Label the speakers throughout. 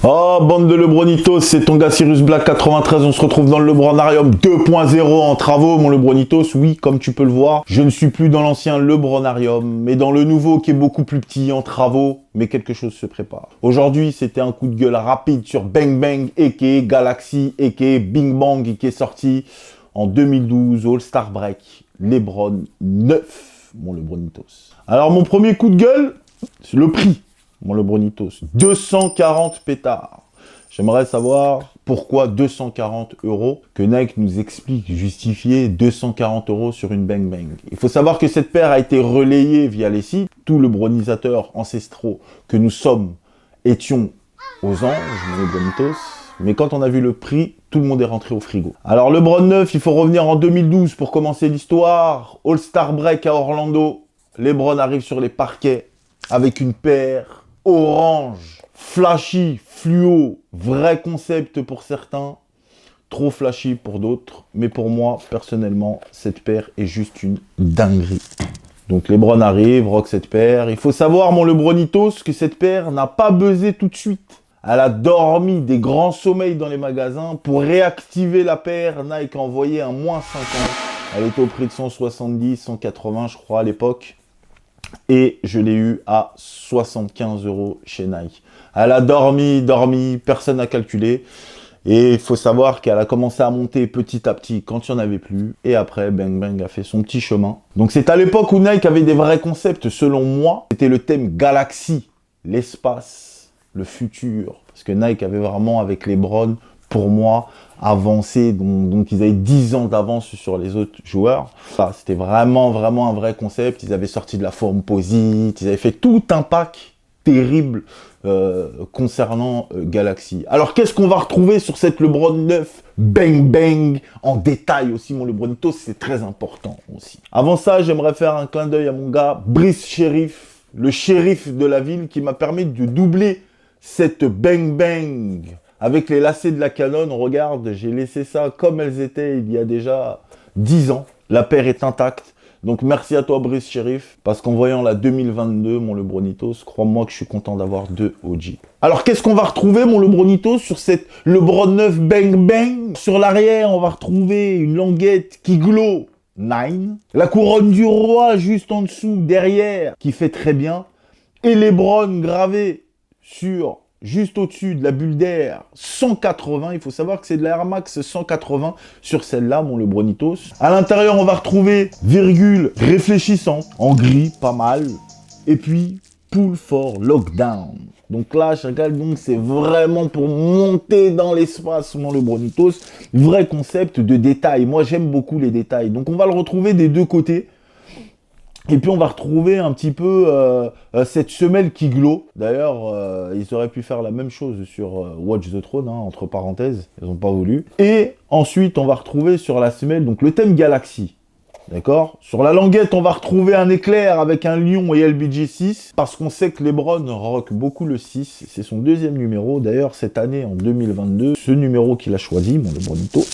Speaker 1: Oh, bande de Lebronitos, c'est ton gars Cyrus Black 93, on se retrouve dans le Lebronarium 2.0 en travaux, mon Lebronitos. Oui, comme tu peux le voir, je ne suis plus dans l'ancien Lebronarium, mais dans le nouveau qui est beaucoup plus petit en travaux, mais quelque chose se prépare. Aujourd'hui, c'était un coup de gueule rapide sur Bang Bang, a.k.a. Galaxy, a.k.a. Bing Bang, qui est sorti en 2012, All-Star Break, Lebron 9, mon Lebronitos. Alors, mon premier coup de gueule, c'est le prix. Mon Lebronitos, 240 pétards. J'aimerais savoir pourquoi 240 €, que Nike nous explique, justifier 240 € sur une Bang Bang. Il faut savoir que cette paire a été relayée via les sites. Tous les bronisateurs ancestraux que nous sommes étions aux anges, mon Lebronitos. Mais quand on a vu le prix, tout le monde est rentré au frigo. Alors le Lebron 9, il faut revenir en 2012 pour commencer l'histoire. All-Star Break à Orlando. Lebron arrive sur les parquets avec une paire orange, flashy, fluo, vrai concept pour certains, trop flashy pour d'autres, mais pour moi, personnellement, cette paire est juste une dinguerie. Donc Lebron arrive, rock cette paire. Il faut savoir, mon Lebronitos, que cette paire n'a pas buzzé tout de suite. Elle a dormi des grands sommeils dans les magasins. Pour réactiver la paire, Nike a envoyé un moins 50. Elle était au prix de 170, 180, je crois, à l'époque. Et je l'ai eu à 75 € chez Nike. Elle a dormi, personne n'a calculé. Et il faut savoir qu'elle a commencé à monter petit à petit quand il n'y en avait plus. Et après, Bang Bang a fait son petit chemin. Donc c'est à l'époque où Nike avait des vrais concepts. Selon moi, c'était le thème Galaxy, l'espace, le futur. Parce que Nike avait vraiment, avec Lebron, pour moi, avancé, donc ils avaient 10 ans d'avance sur les autres joueurs. Enfin, c'était vraiment un vrai concept. Ils avaient sorti de la forme Posite, ils avaient fait tout un pack terrible concernant Galaxy. Alors qu'est-ce qu'on va retrouver sur cette Lebron 9 Bang Bang en détail aussi, mon Lebronitos, c'est très important aussi. Avant ça, j'aimerais faire un clin d'œil à mon gars Brice Sheriff, le shérif de la ville, qui m'a permis de doubler cette Bang Bang avec les lacets de la Canon. Regarde, j'ai laissé ça comme elles étaient il y a déjà 10 ans. La paire est intacte. Donc merci à toi Brice Sheriff, parce qu'en voyant la 2022, mon Lebronitos, crois-moi que je suis content d'avoir deux OG. Alors qu'est-ce qu'on va retrouver, mon Lebronitos, sur cette Lebron 9 Bang Bang? Sur l'arrière, on va retrouver une languette qui glow 9. La couronne du roi juste en dessous, derrière, qui fait très bien. Et Lebron gravé sur juste au-dessus de la bulle d'air 180, il faut savoir que c'est de la Air Max 180 sur celle-là, mon Lebronitos. À l'intérieur, on va retrouver virgule réfléchissant, en gris, pas mal. Et puis, pull for lockdown. Donc là, Chacal, donc c'est vraiment pour monter dans l'espace, mon Lebronitos. Vrai concept de détail. Moi, j'aime beaucoup les détails. Donc on va le retrouver des deux côtés. Et puis on va retrouver un petit peu cette semelle qui glow. D'ailleurs, ils auraient pu faire la même chose sur Watch the Throne, hein, entre parenthèses. Ils n'ont pas voulu. Et ensuite, on va retrouver sur la semelle donc le thème Galaxy. D'accord? Sur la languette, on va retrouver un éclair avec un lion et LBJ 6. Parce qu'on sait que Lebron rock beaucoup le 6. C'est son deuxième numéro. D'ailleurs, cette année, en 2022, ce numéro qu'il a choisi, mon Lebronitos.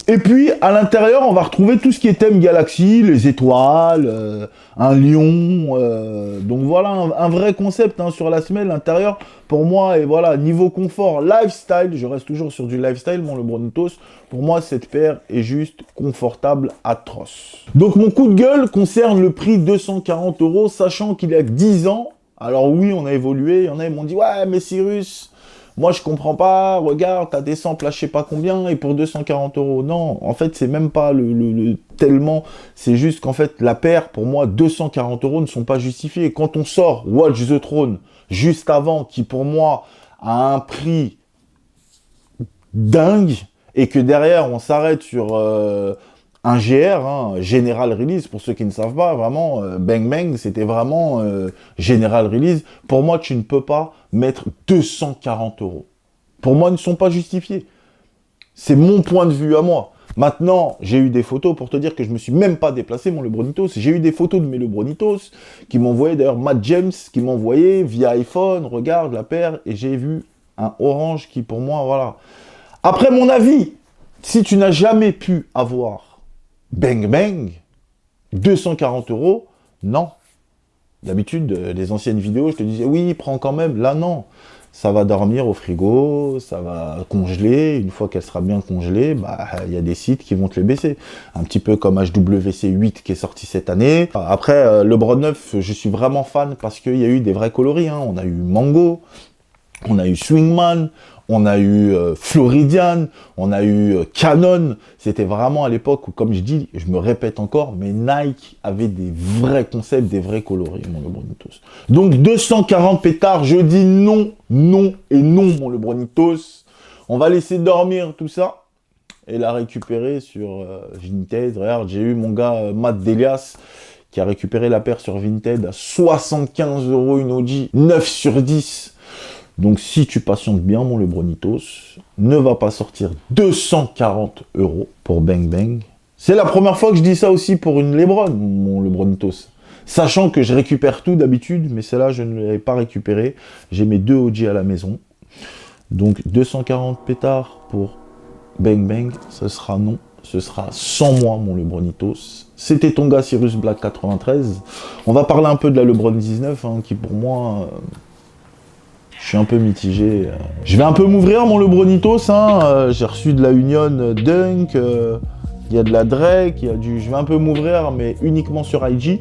Speaker 1: Et puis, à l'intérieur, on va retrouver tout ce qui est thème Galaxy, les étoiles, un lion. Donc voilà, un vrai concept hein, sur la semelle. L'intérieur, pour moi, et voilà, niveau confort, lifestyle, je reste toujours sur du lifestyle, mon Lebronitos. Pour moi, cette paire est juste confortable, atroce. Donc mon coup de gueule concerne le prix 240 €, sachant qu'il y a 10 ans. Alors oui, on a évolué. Il y en a qui m'ont dit, ouais, mais Cyrus... Moi, je comprends pas, regarde, t'as des samples à je sais pas combien, et pour 240 €. Non, en fait, c'est même pas le tellement, c'est juste qu'en fait, la paire, pour moi, 240 € ne sont pas justifiés. Quand on sort Watch the Throne, juste avant, qui pour moi, a un prix dingue, et que derrière, on s'arrête sur un GR, hein, General Release, pour ceux qui ne savent pas, vraiment, Bang Bang, c'était vraiment General Release. Pour moi, tu ne peux pas mettre 240 €. Pour moi, ils ne sont pas justifiés. C'est mon point de vue à moi. Maintenant, j'ai eu des photos pour te dire que je me suis même pas déplacé, mon Lebronitos. J'ai eu des photos de mes Lebronitos qui m'envoyaient, d'ailleurs, Matt James, qui m'envoyait via iPhone, regarde la paire, et j'ai vu un orange qui, pour moi, voilà. Après, mon avis, si tu n'as jamais pu avoir Bang Bang, 240 €, non. D'habitude, les anciennes vidéos, je te disais, oui, prends quand même. Là, non. ça va dormir au frigo, ça va congeler. Une fois qu'elle sera bien congelée, bah, il y a des sites qui vont te les baisser. Un petit peu comme HWC 8 qui est sorti cette année. Après, LeBron 9, je suis vraiment fan parce qu'il y a eu des vrais coloris. Hein. On a eu Mango, on a eu Swingman, on a eu Floridian, on a eu Canon. C'était vraiment à l'époque où, comme je dis, je me répète encore, mais Nike avait des vrais concepts, des vrais coloris, mon LeBronitos. Donc 240 pétards, je dis non, non et non, mon LeBronitos. On va laisser dormir tout ça et la récupérer sur Vinted. Regarde, j'ai eu mon gars Matt Delias qui a récupéré la paire sur Vinted à 75 € une OG, 9 sur 10. Donc si tu patientes bien, mon LeBronitos, ne va pas sortir 240 € pour Bang Bang. C'est la première fois que je dis ça aussi pour une LeBron, mon LeBronitos. Sachant que je récupère tout d'habitude, mais celle-là, je ne l'avais pas récupéré. J'ai mes 2 OG à la maison. Donc 240 pétards pour Bang Bang, ce sera non. Ce sera sans moi, mon LeBronitos. C'était ton gars Cyrus Black 93. On va parler un peu de la LeBron 19, hein, qui pour moi... je suis un peu mitigé. Je vais un peu m'ouvrir, mon LeBronitos. Hein. J'ai reçu de la Union Dunk, il y a de la Drake, il y a du... Je vais un peu m'ouvrir, mais uniquement sur IG.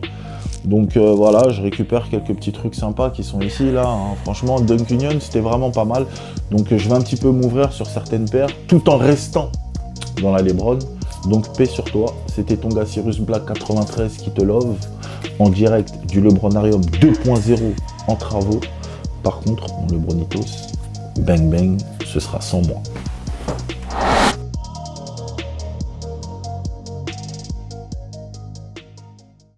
Speaker 1: Donc voilà, je récupère quelques petits trucs sympas qui sont ici, là. Hein. Franchement, Dunk Union, c'était vraiment pas mal. Donc je vais un petit peu m'ouvrir sur certaines paires, tout en restant dans la LeBron. Donc paix sur toi. C'était ton gars Cyrus Black 93 qui te love. En direct du LeBronarium 2.0 en travaux. Par contre, mon LeBronitos, Bang Bang, ce sera sans moi.